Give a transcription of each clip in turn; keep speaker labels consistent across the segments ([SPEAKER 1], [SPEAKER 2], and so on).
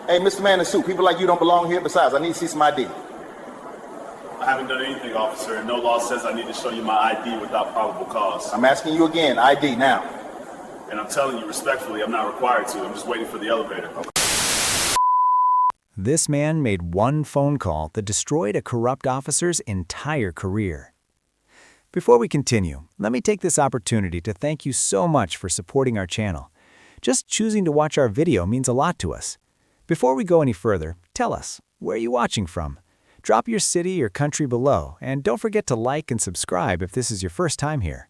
[SPEAKER 1] Hey, Mr. Man in suit, people like you don't belong here. Besides, I need to see some ID.
[SPEAKER 2] I haven't done anything, officer, and no law says I need to show you my ID without probable cause.
[SPEAKER 1] I'm asking you again, ID now.
[SPEAKER 2] And I'm telling you respectfully, I'm not required to. I'm just waiting for the elevator. Okay.
[SPEAKER 3] This man made one phone call that destroyed a corrupt officer's entire career. Before we continue, let me take this opportunity to thank you so much for supporting our channel. Just choosing to watch our video means a lot to us. Before we go any further, tell us, where are you watching from? Drop your city or country below, and don't forget to like and subscribe if this is your first time here.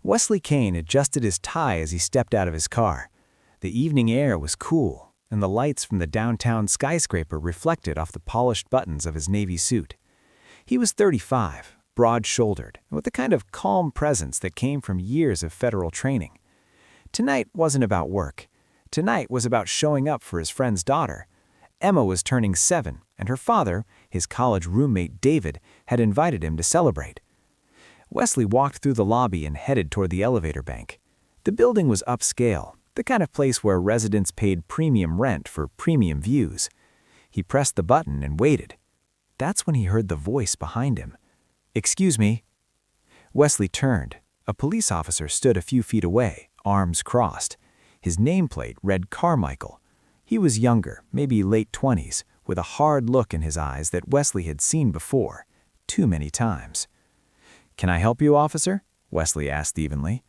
[SPEAKER 3] Wesley Kain adjusted his tie as he stepped out of his car. The evening air was cool, and the lights from the downtown skyscraper reflected off the polished buttons of his navy suit. He was 35, broad-shouldered, and with the kind of calm presence that came from years of federal training. Tonight wasn't about work. Tonight was about showing up for his friend's daughter. Emma was turning 7, and her father, his college roommate David, had invited him to celebrate. Wesley walked through the lobby and headed toward the elevator bank. The building was upscale, the kind of place where residents paid premium rent for premium views. He pressed the button and waited. That's when he heard the voice behind him. "Excuse me." Wesley turned. A police officer stood a few feet away, arms crossed. His nameplate read Carmichael. He was younger, maybe late 20s, with a hard look in his eyes that Wesley had seen before, too many times. "Can I help you, officer?" Wesley asked evenly.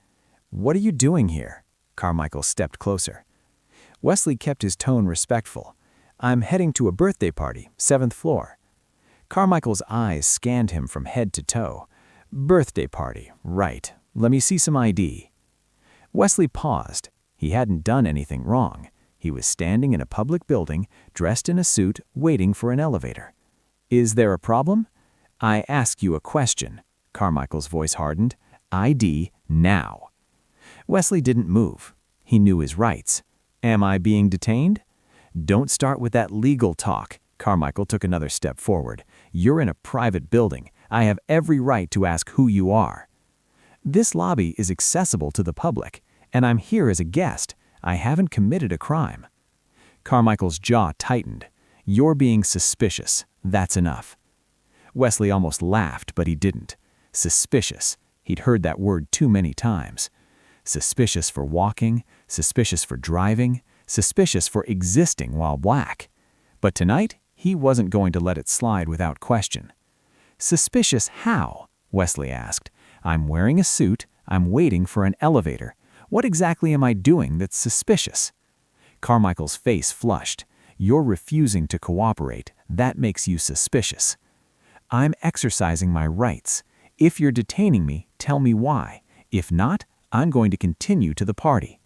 [SPEAKER 3] "What are you doing here?" Carmichael stepped closer. Wesley kept his tone respectful. "I'm heading to a birthday party, 7th floor." Carmichael's eyes scanned him from head to toe. "Birthday party, right. Let me see some ID." Wesley paused. He hadn't done anything wrong. He was standing in a public building, dressed in a suit, waiting for an elevator. "Is there a problem?" "I ask you a question." Carmichael's voice hardened. "ID now." Wesley didn't move. He knew his rights. "Am I being detained?" "Don't start with that legal talk." Carmichael took another step forward. "You're in a private building. I have every right to ask who you are." "This lobby is accessible to the public, and I'm here as a guest. I haven't committed a crime." Carmichael's jaw tightened. "You're being suspicious. That's enough." Wesley almost laughed, but he didn't. Suspicious. He'd heard that word too many times. Suspicious for walking, suspicious for driving, suspicious for existing while black. But tonight, he wasn't going to let it slide without question. "Suspicious how?" Wesley asked. "I'm wearing a suit. I'm waiting for an elevator. What exactly am I doing that's suspicious?" Carmichael's face flushed. "You're refusing to cooperate. That makes you suspicious." "I'm exercising my rights. If you're detaining me, tell me why. If not, I'm going to continue to the party."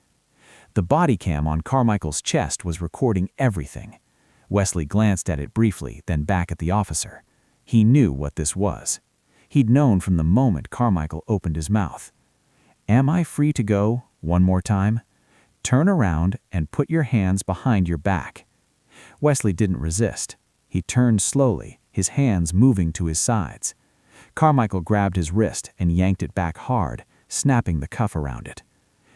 [SPEAKER 3] The body cam on Carmichael's chest was recording everything. Wesley glanced at it briefly, then back at the officer. He knew what this was. He'd known from the moment Carmichael opened his mouth. "Am I free to go? One more time. Turn around and put your hands behind your back." Wesley didn't resist. He turned slowly, his hands moving to his sides. Carmichael grabbed his wrist and yanked it back hard, snapping the cuff around it.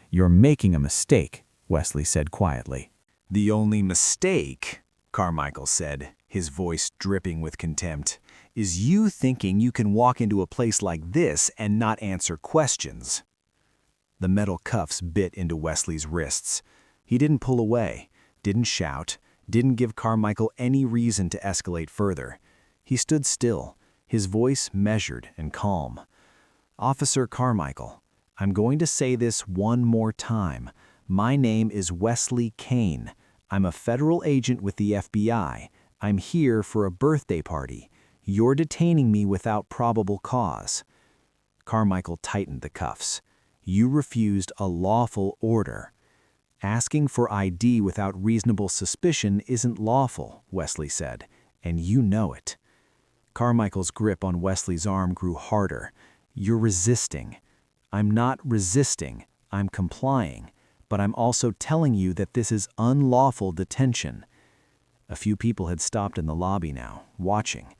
[SPEAKER 3] "You're making a mistake," Wesley said quietly. "The only mistake," Carmichael said, his voice dripping with contempt, "is you thinking you can walk into a place like this and not answer questions." The metal cuffs bit into Wesley's wrists. He didn't pull away, didn't shout, didn't give Carmichael any reason to escalate further. He stood still, his voice measured and calm. "Officer Carmichael, I'm going to say this one more time. My name is Wesley Kain. I'm a federal agent with the FBI. I'm here for a birthday party. You're detaining me without probable cause." Carmichael tightened the cuffs. "You refused a lawful order." "Asking for ID without reasonable suspicion isn't lawful," Wesley said, "and you know it." Carmichael's grip on Wesley's arm grew harder. "You're resisting." "I'm not resisting. I'm complying. But I'm also telling you that this is unlawful detention." A few people had stopped in the lobby now, watching.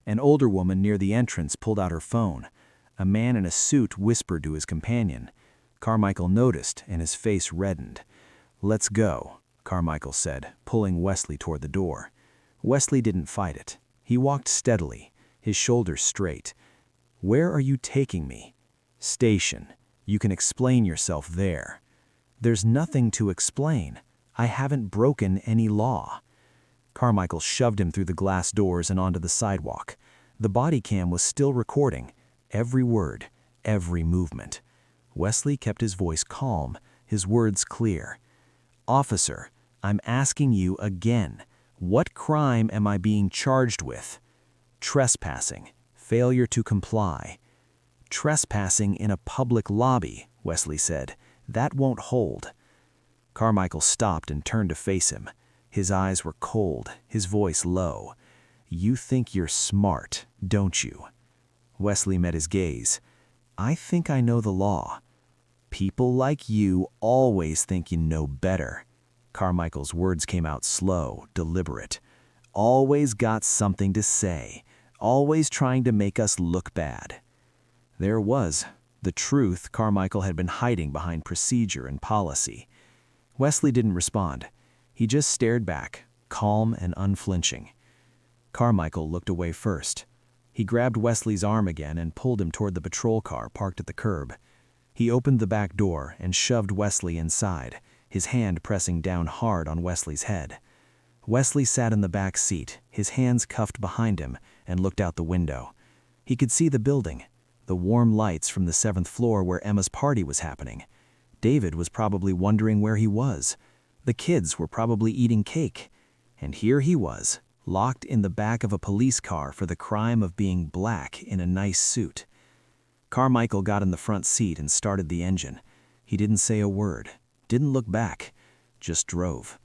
[SPEAKER 3] An older woman near the entrance pulled out her phone. A man in a suit whispered to his companion. Carmichael noticed, and his face reddened. "Let's go. Carmichael said, pulling Wesley toward the door. Wesley didn't fight it. He walked steadily, his shoulders straight. "Where are you taking me?" "Station. You can explain yourself there." "There's nothing to explain. I haven't broken any law." Carmichael shoved him through the glass doors and onto the sidewalk. The body cam was still recording, every word, every movement. Wesley kept his voice calm, his words clear. "Officer, I'm asking you again, what crime am I being charged with?" "Trespassing, failure to comply." "Trespassing in a public lobby," Wesley said. "That won't hold." Carmichael stopped and turned to face him. His eyes were cold, his voice low. "You think you're smart, don't you?" Wesley met his gaze. "I think I know the law." "People like you always think you know better." Carmichael's words came out slow, deliberate. "Always got something to say, always trying to make us look bad." There was the truth Carmichael had been hiding behind procedure and policy. Wesley didn't respond. He just stared back, calm and unflinching. Carmichael looked away first. He grabbed Wesley's arm again and pulled him toward the patrol car parked at the curb. He opened the back door and shoved Wesley inside, his hand pressing down hard on Wesley's head. Wesley sat in the back seat, his hands cuffed behind him, and looked out the window. He could see the building, the warm lights from the 7th floor where Emma's party was happening. David was probably wondering where he was. The kids were probably eating cake. And here he was, locked in the back of a police car for the crime of being black in a nice suit. Carmichael got in the front seat and started the engine. He didn't say a word, didn't look back, just drove.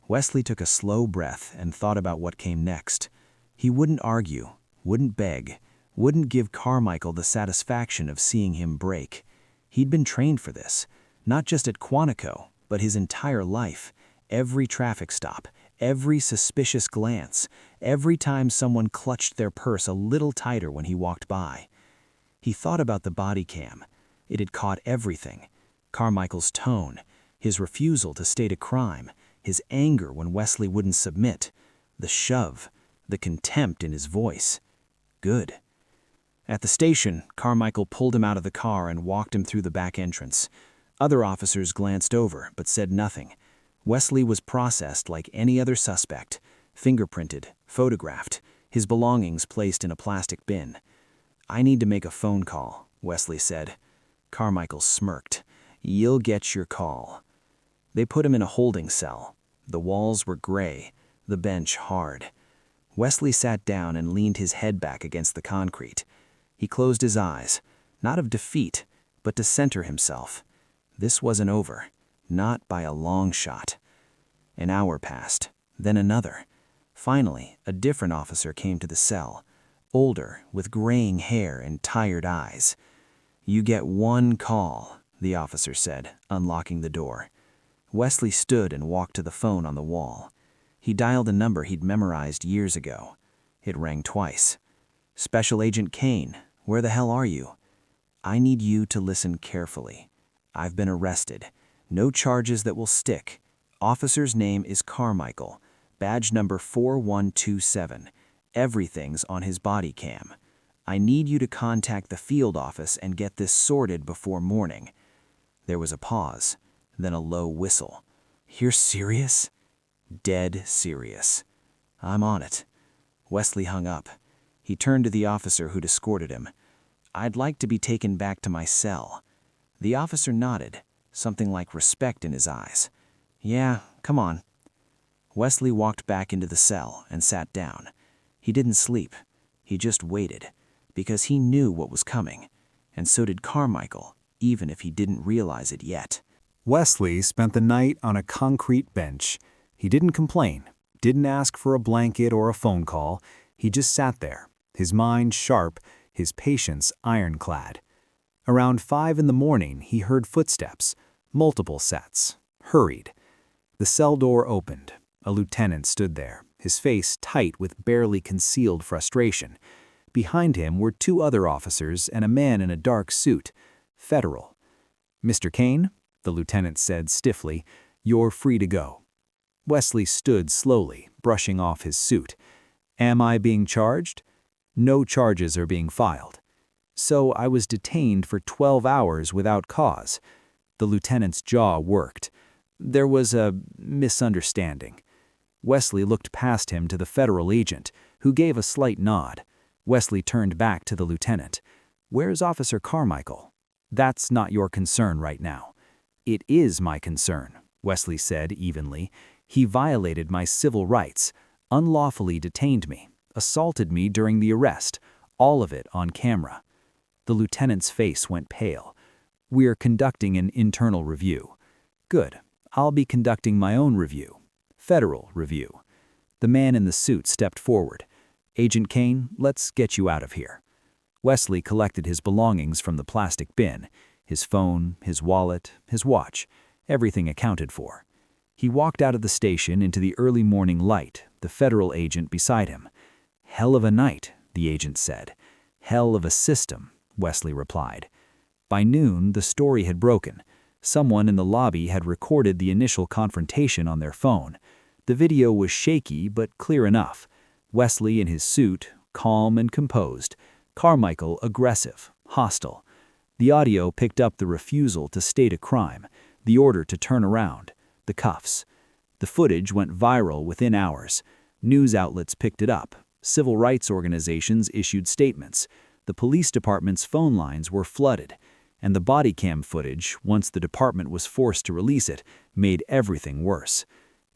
[SPEAKER 3] Wesley took a slow breath and thought about what came next. He wouldn't argue, wouldn't beg, wouldn't give Carmichael the satisfaction of seeing him break. He'd been trained for this, not just at Quantico, but his entire life. Every traffic stop, every suspicious glance, every time someone clutched their purse a little tighter when he walked by. He thought about the body cam. It had caught everything. Carmichael's tone, his refusal to state a crime, his anger when Wesley wouldn't submit, the shove, the contempt in his voice. Good. At the station, Carmichael pulled him out of the car and walked him through the back entrance. Other officers glanced over, but said nothing. Wesley was processed like any other suspect, fingerprinted, photographed, his belongings placed in a plastic bin. "I need to make a phone call," Wesley said. Carmichael smirked. "You'll get your call." They put him in a holding cell. The walls were gray, the bench hard. Wesley sat down and leaned his head back against the concrete. He closed his eyes, not of defeat, but to center himself. This wasn't over, not by a long shot. An hour passed, then another. Finally, a different officer came to the cell, older, with graying hair and tired eyes. "You get one call," the officer said, unlocking the door. Wesley stood and walked to the phone on the wall. He dialed a number he'd memorized years ago. It rang twice. "Special Agent Kain, where the hell are you?" "I need you to listen carefully. I've been arrested. No charges that will stick. Officer's name is Carmichael. Badge number 4127. Everything's on his body cam. I need you to contact the field office and get this sorted before morning." There was a pause, then a low whistle. "You're serious?" "Dead serious." "I'm on it." Wesley hung up. He turned to the officer who'd escorted him. "I'd like to be taken back to my cell." The officer nodded, something like respect in his eyes. "Yeah, come on." Wesley walked back into the cell and sat down. He didn't sleep. He just waited, because he knew what was coming, and so did Carmichael, even if he didn't realize it yet. Wesley spent the night on a concrete bench. He didn't complain, didn't ask for a blanket or a phone call. He just sat there, his mind sharp, his patience ironclad. Around 5 in the morning, he heard footsteps, multiple sets, hurried. The cell door opened. A lieutenant stood there, his face tight with barely concealed frustration. Behind him were 2 other officers and a man in a dark suit, Federal. "Mr. Kain," the lieutenant said stiffly, "you're free to go." Wesley stood slowly, brushing off his suit. Am I being charged? No charges are being filed. So I was detained for 12 hours without cause. The lieutenant's jaw worked. There was a misunderstanding. Wesley looked past him to the federal agent, who gave a slight nod. Wesley turned back to the lieutenant. Where's Officer Carmichael? That's not your concern right now. It is my concern, Wesley said evenly. He violated my civil rights, unlawfully detained me, assaulted me during the arrest, all of it on camera. The lieutenant's face went pale. We're conducting an internal review. Good. I'll be conducting my own review. Federal review. The man in the suit stepped forward. Agent Kain, let's get you out of here. Wesley collected his belongings from the plastic bin, his phone, his wallet, his watch, everything accounted for. He walked out of the station into the early morning light, the federal agent beside him. Hell of a night, the agent said. Hell of a system, Wesley replied. By noon, the story had broken. Someone in the lobby had recorded the initial confrontation on their phone. The video was shaky but clear enough. Wesley in his suit, calm and composed. Carmichael aggressive, hostile. The audio picked up the refusal to state a crime, the order to turn around, the cuffs. The footage went viral within hours. News outlets picked it up. Civil rights organizations issued statements. The police department's phone lines were flooded. And the body cam footage, once the department was forced to release it, made everything worse.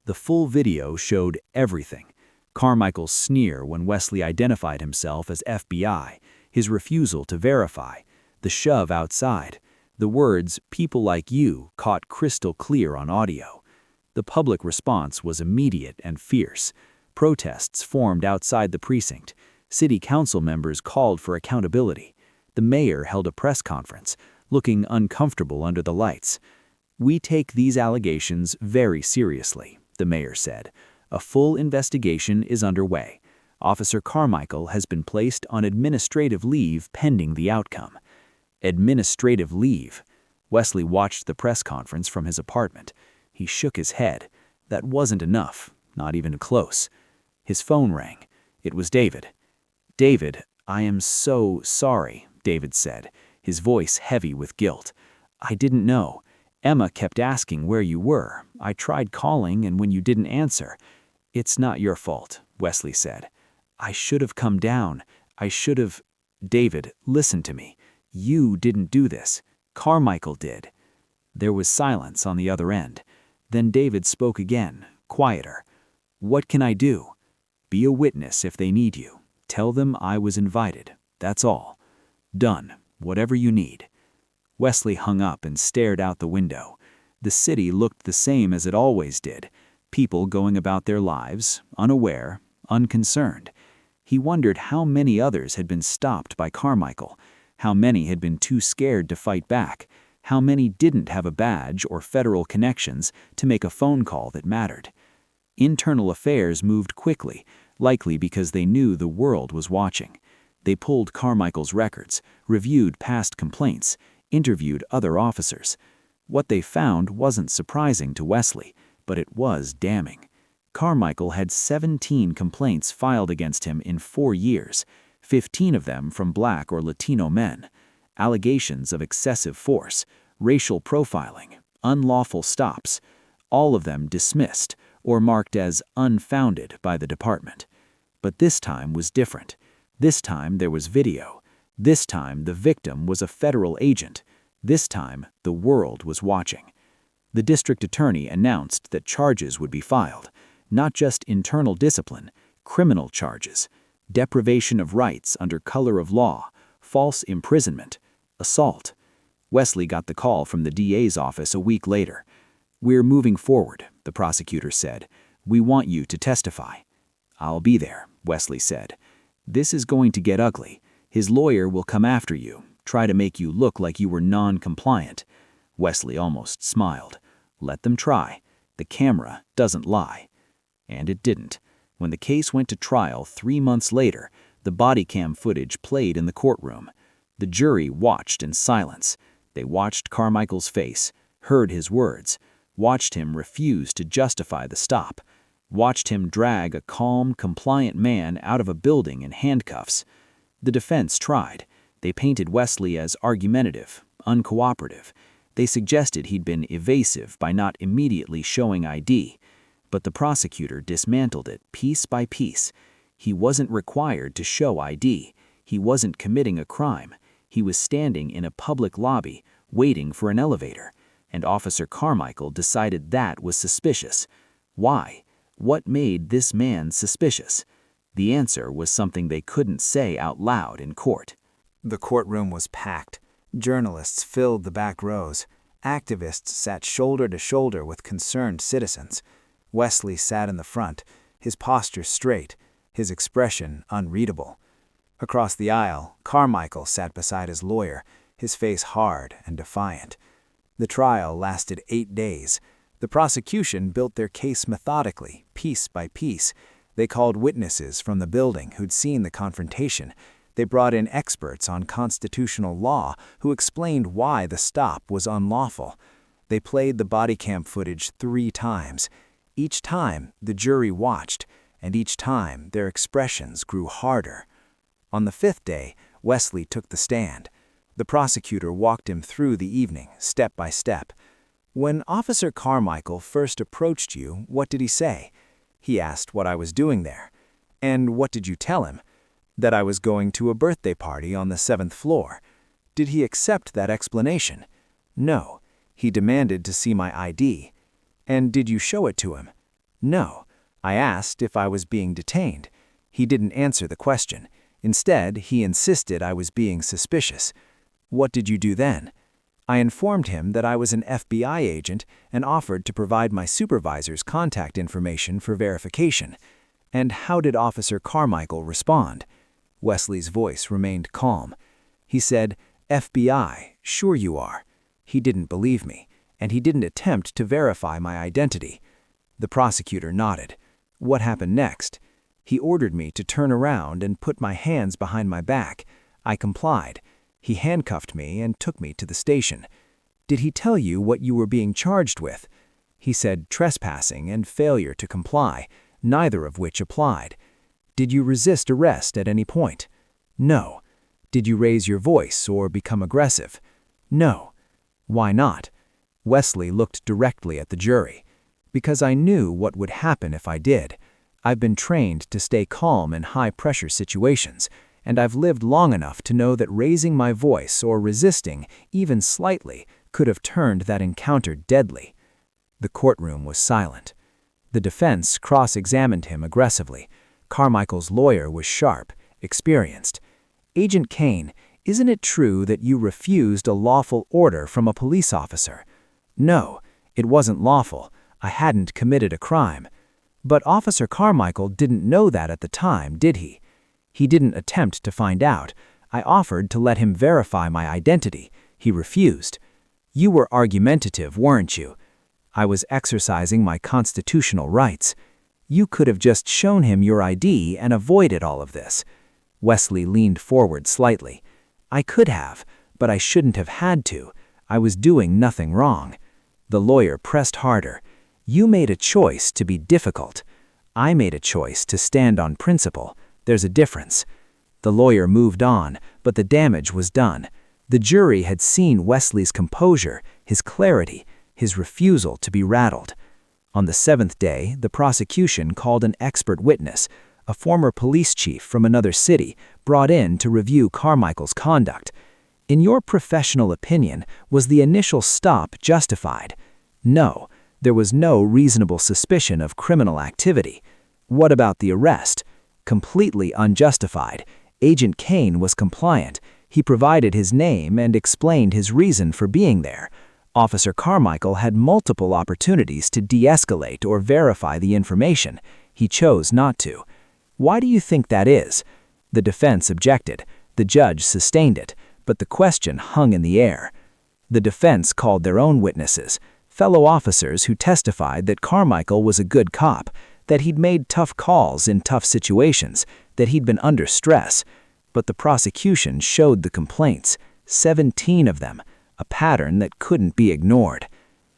[SPEAKER 3] The full video showed everything. Carmichael's sneer when Wesley identified himself as FBI, his refusal to verify, the shove outside, the words, "people like you," caught crystal clear on audio. The public response was immediate and fierce. Protests formed outside the precinct. City council members called for accountability. The mayor held a press conference, looking uncomfortable under the lights. We take these allegations very seriously, the mayor said. A full investigation is underway. Officer Carmichael has been placed on administrative leave pending the outcome. Administrative leave. Wesley watched the press conference from his apartment. He shook his head. That wasn't enough, not even close. His phone rang. It was David. David, I am so sorry, David said, his voice heavy with guilt. I didn't know. Emma kept asking where you were. I tried calling, and when you didn't answer. It's not your fault, Wesley said. I should have come down. I should have. David, listen to me. You didn't do this. Carmichael did. There was silence on the other end. Then David spoke again, quieter. What can I do? Be a witness if they need you. Tell them I was invited. That's all. Done. Whatever you need. Wesley hung up and stared out the window. The city looked the same as it always did. People going about their lives, unaware, unconcerned. He wondered how many others had been stopped by Carmichael, how many had been too scared to fight back, how many didn't have a badge or federal connections to make a phone call that mattered. Internal affairs moved quickly, likely because they knew the world was watching. They pulled Carmichael's records, reviewed past complaints, interviewed other officers. What they found wasn't surprising to Wesley, but it was damning. Carmichael had 17 complaints filed against him in 4 years, 15 of them from Black or Latino men. Allegations of excessive force, racial profiling, unlawful stops, all of them dismissed or marked as unfounded by the department. But this time was different. This time there was video. This time the victim was a federal agent. This time the world was watching. The district attorney announced that charges would be filed, not just internal discipline, criminal charges, deprivation of rights under color of law, false imprisonment, assault. Wesley got the call from the DA's office a week later. We're moving forward, the prosecutor said. We want you to testify. I'll be there, Wesley said. This is going to get ugly. His lawyer will come after you, try to make you look like you were non-compliant. Wesley almost smiled. Let them try. The camera doesn't lie. And it didn't. When the case went to trial 3 months later, the body cam footage played in the courtroom. The jury watched in silence. They watched Carmichael's face, heard his words. watched him refuse to justify the stop, watched him drag a calm, compliant man out of a building in handcuffs. The defense tried. They painted Wesley as argumentative, uncooperative. They suggested he'd been evasive by not immediately showing ID. But the prosecutor dismantled it piece by piece. He wasn't required to show ID. He wasn't committing a crime. He was standing in a public lobby, waiting for an elevator. And Officer Carmichael decided that was suspicious. Why? What made this man suspicious? The answer was something they couldn't say out loud in court. The courtroom was packed. Journalists filled the back rows. Activists sat shoulder to shoulder with concerned citizens. Wesley sat in the front, his posture straight, his expression unreadable. Across the aisle, Carmichael sat beside his lawyer, his face hard and defiant. The trial lasted 8 days. The prosecution built their case methodically, piece by piece. They called witnesses from the building who'd seen the confrontation. They brought in experts on constitutional law who explained why the stop was unlawful. They played the body cam footage 3 times. Each time, the jury watched, and each time their expressions grew harder. On the 5th day, Wesley took the stand. The prosecutor walked him through the evening, step by step. When Officer Carmichael first approached you, what did he say? He asked what I was doing there. And what did you tell him? That I was going to a birthday party on the 7th floor. Did he accept that explanation? No. He demanded to see my ID. And did you show it to him? No. I asked if I was being detained. He didn't answer the question. Instead, he insisted I was being suspicious. What did you do then? I informed him that I was an FBI agent and offered to provide my supervisor's contact information for verification. And how did Officer Carmichael respond? Wesley's voice remained calm. He said, "FBI, sure you are." He didn't believe me, and he didn't attempt to verify my identity. The prosecutor nodded. What happened next? He ordered me to turn around and put my hands behind my back. I complied. He handcuffed me and took me to the station. Did he tell you what you were being charged with? He said trespassing and failure to comply, neither of which applied. Did you resist arrest at any point? No. Did you raise your voice or become aggressive? No. Why not? Wesley looked directly at the jury. Because I knew what would happen if I did. I've been trained to stay calm in high-pressure situations, and I've lived long enough to know that raising my voice or resisting, even slightly, could have turned that encounter deadly. The courtroom was silent. The defense cross-examined him aggressively. Carmichael's lawyer was sharp, experienced. Agent Kain, isn't it true that you refused a lawful order from a police officer? No, it wasn't lawful. I hadn't committed a crime. But Officer Carmichael didn't know that at the time, did he? He didn't attempt to find out. I offered to let him verify my identity. He refused. You were argumentative, weren't you? I was exercising my constitutional rights. You could have just shown him your ID and avoided all of this. Wesley leaned forward slightly. I could have, but I shouldn't have had to. I was doing nothing wrong. The lawyer pressed harder. You made a choice to be difficult. I made a choice to stand on principle. There's a difference. The lawyer moved on, but the damage was done. The jury had seen Wesley's composure, his clarity, his refusal to be rattled. On the 7th day, the prosecution called an expert witness, a former police chief from another city, brought in to review Carmichael's conduct. In your professional opinion, was the initial stop justified? No, there was no reasonable suspicion of criminal activity. What about the arrest? Completely unjustified. Agent Kain was compliant. He provided his name and explained his reason for being there. Officer Carmichael had multiple opportunities to de-escalate or verify the information. He chose not to. Why do you think that is? The defense objected. The judge sustained it, but the question hung in the air. The defense called their own witnesses, fellow officers who testified that Carmichael was a good cop, that he'd made tough calls in tough situations, that he'd been under stress. But the prosecution showed the complaints, 17 of them, a pattern that couldn't be ignored.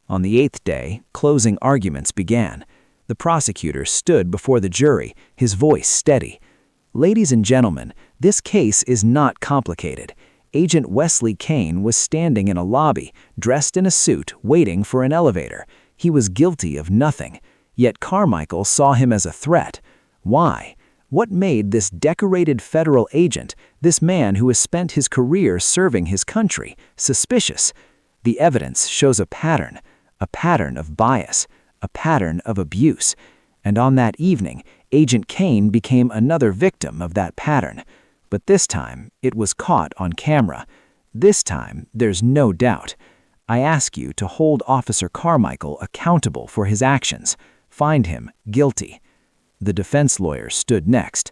[SPEAKER 3] On the 8th day, closing arguments began. The prosecutor stood before the jury, his voice steady. "Ladies and gentlemen, this case is not complicated. Agent Wesley Kain was standing in a lobby, dressed in a suit, waiting for an elevator. He was guilty of nothing. Yet Carmichael saw him as a threat. Why? What made this decorated federal agent, this man who has spent his career serving his country, suspicious? The evidence shows a pattern of bias, a pattern of abuse. And on that evening, Agent Kain became another victim of that pattern. But this time, it was caught on camera. This time, there's no doubt. I ask you to hold Officer Carmichael accountable for his actions. Find him guilty." The defense lawyer stood next.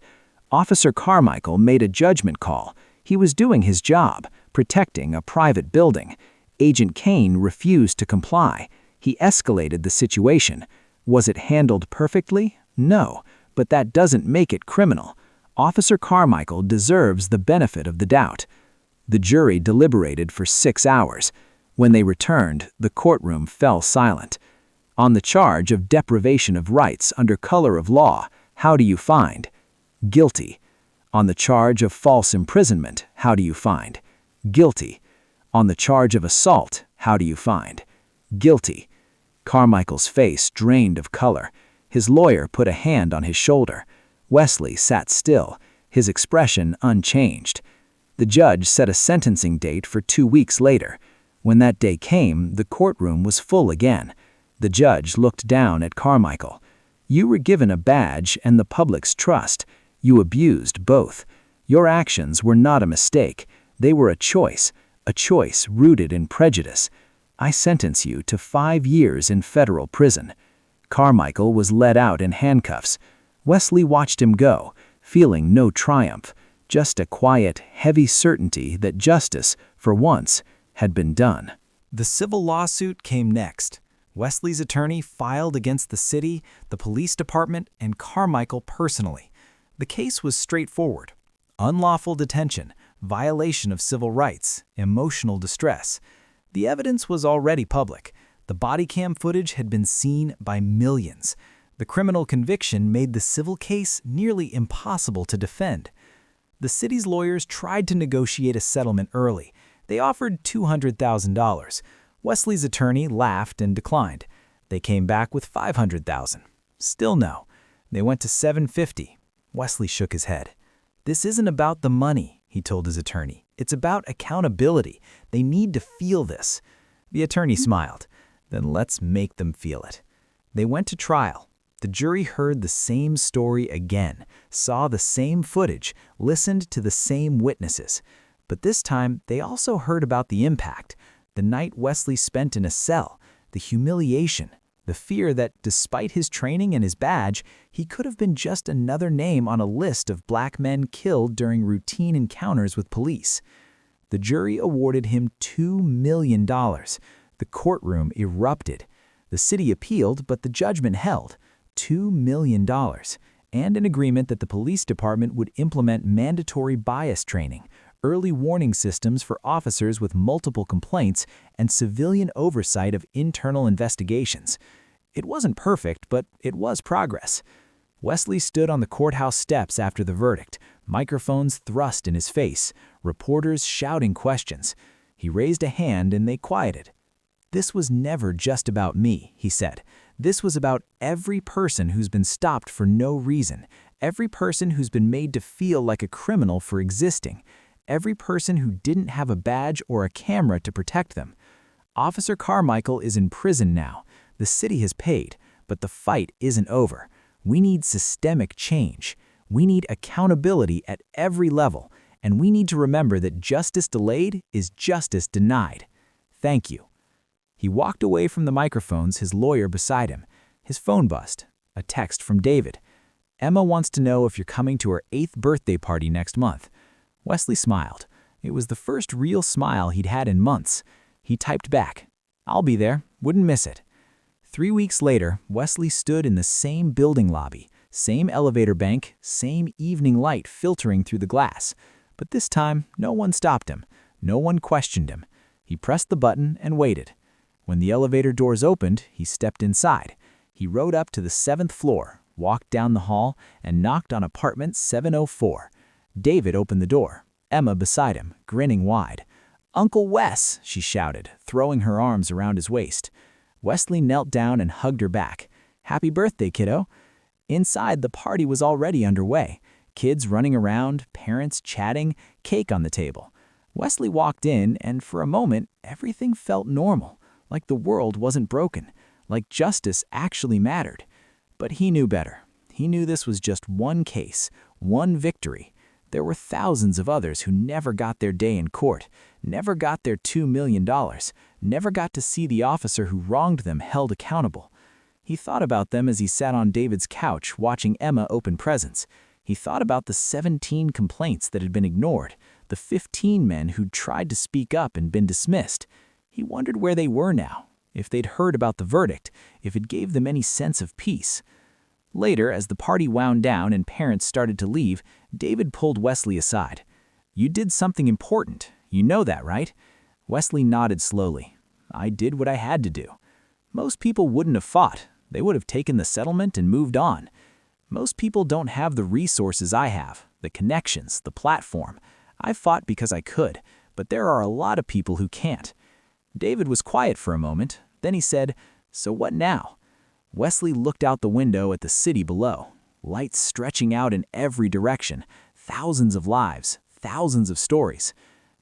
[SPEAKER 3] Officer Carmichael made a judgment call. He was doing his job, protecting a private building. Agent Kain refused to comply. He escalated the situation. Was it handled perfectly? No, but that doesn't make it criminal. Officer Carmichael deserves the benefit of the doubt. The jury deliberated for 6 hours. When they returned, the courtroom fell silent. On the charge of deprivation of rights under color of law, how do you find? Guilty. On the charge of false imprisonment, how do you find? Guilty. On the charge of assault, how do you find? Guilty. Carmichael's face drained of color. His lawyer put a hand on his shoulder. Wesley sat still, his expression unchanged. The judge set a sentencing date for 2 weeks later. When that day came, the courtroom was full again. The judge looked down at Carmichael. "You were given a badge and the public's trust. You abused both. Your actions were not a mistake. They were a choice rooted in prejudice. I sentence you to 5 years in federal prison." Carmichael was led out in handcuffs. Wesley watched him go, feeling no triumph, just a quiet, heavy certainty that justice, for once, had been done. The civil lawsuit came next. Wesley's attorney filed against the city, the police department, and Carmichael personally. The case was straightforward. Unlawful detention, violation of civil rights, emotional distress. The evidence was already public. The body cam footage had been seen by millions. The criminal conviction made the civil case nearly impossible to defend. The city's lawyers tried to negotiate a settlement early. They offered $200,000. Wesley's attorney laughed and declined. They came back with $500,000. Still no. They went to $750,000. Wesley shook his head. "This isn't about the money," he told his attorney. "It's about accountability. They need to feel this." The attorney smiled. "Then let's make them feel it." They went to trial. The jury heard the same story again, saw the same footage, listened to the same witnesses. But this time, they also heard about the impact. The night Wesley spent in a cell, the humiliation, the fear that despite his training and his badge, he could have been just another name on a list of black men killed during routine encounters with police. The jury awarded him $2 million. The courtroom erupted. The city appealed, but the judgment held. $2 million, and an agreement that the police department would implement mandatory bias training, early warning systems for officers with multiple complaints, and civilian oversight of internal investigations. It wasn't perfect, but it was progress. Wesley stood on the courthouse steps after the verdict, microphones thrust in his face, reporters shouting questions. He raised a hand and they quieted. "This was never just about me," he said. "This was about every person who's been stopped for no reason, every person who's been made to feel like a criminal for existing, every person who didn't have a badge or a camera to protect them. Officer Carmichael is in prison now. The city has paid, but the fight isn't over. We need systemic change. We need accountability at every level, and we need to remember that justice delayed is justice denied. Thank you." He walked away from the microphones, his lawyer beside him. His phone buzzed. A text from David. "Emma wants to know if you're coming to her 8th birthday party next month." Wesley smiled. It was the first real smile he'd had in months. He typed back, "I'll be there. Wouldn't miss it." 3 weeks later, Wesley stood in the same building lobby, same elevator bank, same evening light filtering through the glass. But this time, no one stopped him. No one questioned him. He pressed the button and waited. When the elevator doors opened, he stepped inside. He rode up to the 7th floor, walked down the hall, and knocked on apartment 704. David opened the door, Emma beside him, grinning wide. "Uncle Wes," she shouted, throwing her arms around his waist. Wesley knelt down and hugged her back. "Happy birthday, kiddo." Inside, the party was already underway. Kids running around, parents chatting, cake on the table. Wesley walked in, and for a moment, everything felt normal, like the world wasn't broken, like justice actually mattered. But he knew better. He knew this was just one case, one victory. There were thousands of others who never got their day in court, never got their $2 million, never got to see the officer who wronged them held accountable. He thought about them as he sat on David's couch watching Emma open presents. He thought about the 17 complaints that had been ignored, the 15 men who'd tried to speak up and been dismissed. He wondered where they were now, if they'd heard about the verdict, if it gave them any sense of peace. Later, as the party wound down and parents started to leave, David pulled Wesley aside. "You did something important. You know that, right?" Wesley nodded slowly. "I did what I had to do." Most people wouldn't have fought. They would have taken the settlement and moved on. Most people don't have the resources I have, the connections, the platform. I fought because I could, but there are a lot of people who can't. David was quiet for a moment. Then he said, "So what now?" Wesley looked out the window at the city below, lights stretching out in every direction, thousands of lives, thousands of stories.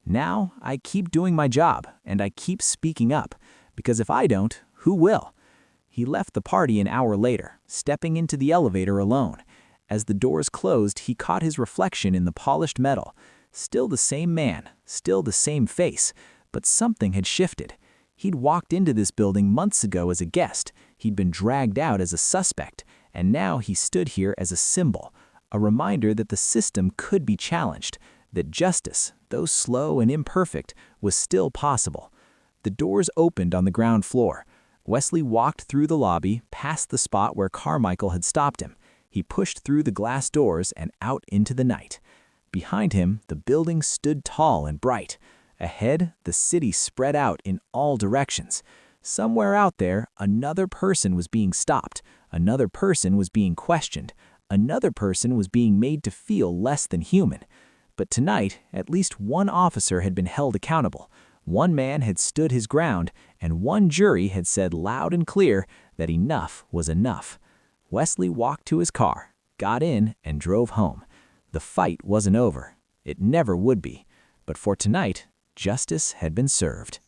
[SPEAKER 3] "Now, I keep doing my job, and I keep speaking up, because if I don't, who will?" He left the party an hour later, stepping into the elevator alone. As the doors closed, he caught his reflection in the polished metal. Still the same man, still the same face, but something had shifted. He'd walked into this building months ago as a guest. He'd been dragged out as a suspect, and now he stood here as a symbol, a reminder that the system could be challenged, that justice, though slow and imperfect, was still possible. The doors opened on the ground floor. Wesley walked through the lobby, past the spot where Carmichael had stopped him. He pushed through the glass doors and out into the night. Behind him, the building stood tall and bright. Ahead, the city spread out in all directions. Somewhere out there, another person was being stopped. Another person was being questioned. Another person was being made to feel less than human. But tonight, at least one officer had been held accountable. One man had stood his ground, and one jury had said loud and clear that enough was enough. Wesley walked to his car, got in, and drove home. The fight wasn't over. It never would be. But for tonight, justice had been served.